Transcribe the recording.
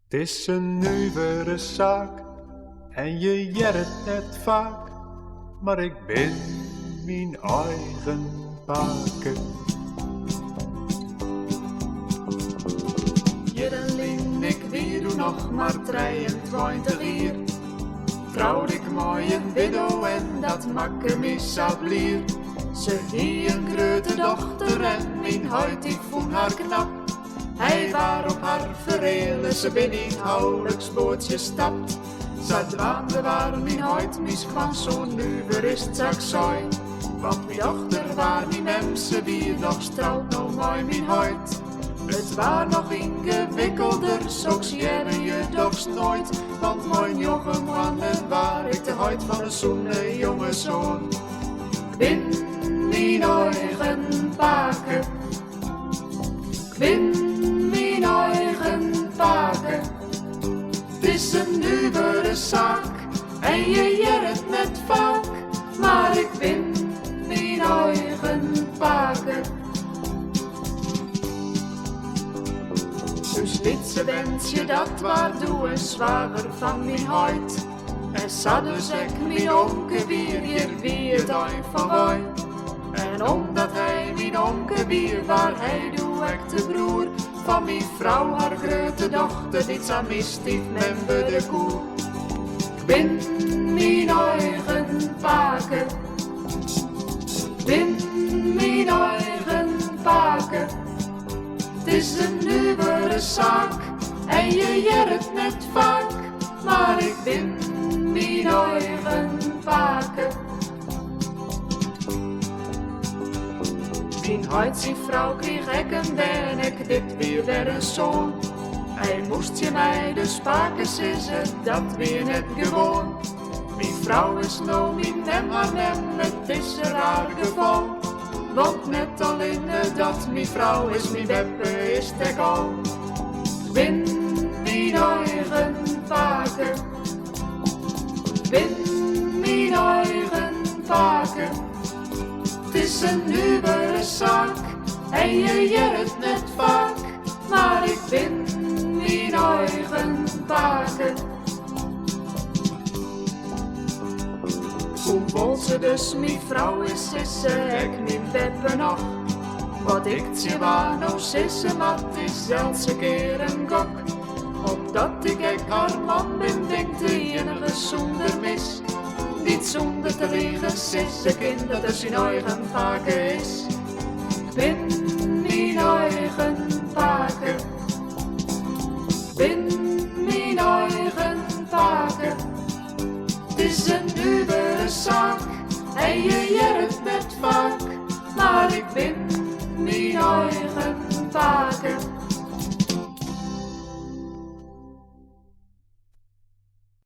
Het is een nuivere zaak en je jerrt net vaak, maar ik ben mijn eigen paken. Jerelin, ik weer doe nog maar 23 jaar. Trouwde ik mooi een widow en dat makke me sablier. Ze hie een grote dochter en mijn huid ik vond haar knap. Hij waar op haar verrelen, ze bin in huwelijksbootje stapt. Ze dwaande waar mijn huid kwam zo nu verist zak zooi. Want mijn dochter waar mijn mem, ze wie nog strouwt nou mooi mijn huid. Het waar nog ingewikkelder, zoks jaren je dochs nooit. Want mijn jongen man, het waar ik de huid van een zoene jonge zoon. Ik ben mijn eigen paken. Ik ben mijn eigen paken. Het is een nuivere zaak en je jerrt net vaak. Maar ik ben mijn eigen paken. Dus dit wens je dat waar doe een zwager van mijn huid. En zat dus ik mijn onke weer wie het uit van wij. En omdat hij mijn onke weer waar hij doe ik de broer van mijn vrouw haar grote dochter dit zijn misstief met de koe. Ik ben mijn eigen paken. Ik ben mijn eigen paken. Het is een nuivere zaak en je jerrt net vaak, maar ik ben mijn eigen paken. Mijn huidsvrouw kreeg ik hem en ik dit weer een zoon. Hij moest je mij dus paken, zissen, dat weer net gewoon. Mijn vrouw is nou mijn nem aan hem, het is een raar geval. Want net al in dat mijn vrouw is, mijn beppe is tek al. Ik ben mijn eigen paken. Ik ben mijn eigen paken. Het is een nuivere zaak en je jerrt net vaak. Maar ik ben mijn eigen paken. Hoe vol ze dus mijn vrouw is ze ik mijn beppe nog. Wat ik je waar nou sisse, maar het is zelfs een keer een gok. Omdat ik haar man ben, denkt de enige zonder mis. Niet zonder te liegen, sisse kind dat er zijn eigen paken is. Ik ben mijn eigen paken. Ik ben mijn eigen paken. Het is een nuivere zaak en je jerrt net vaak,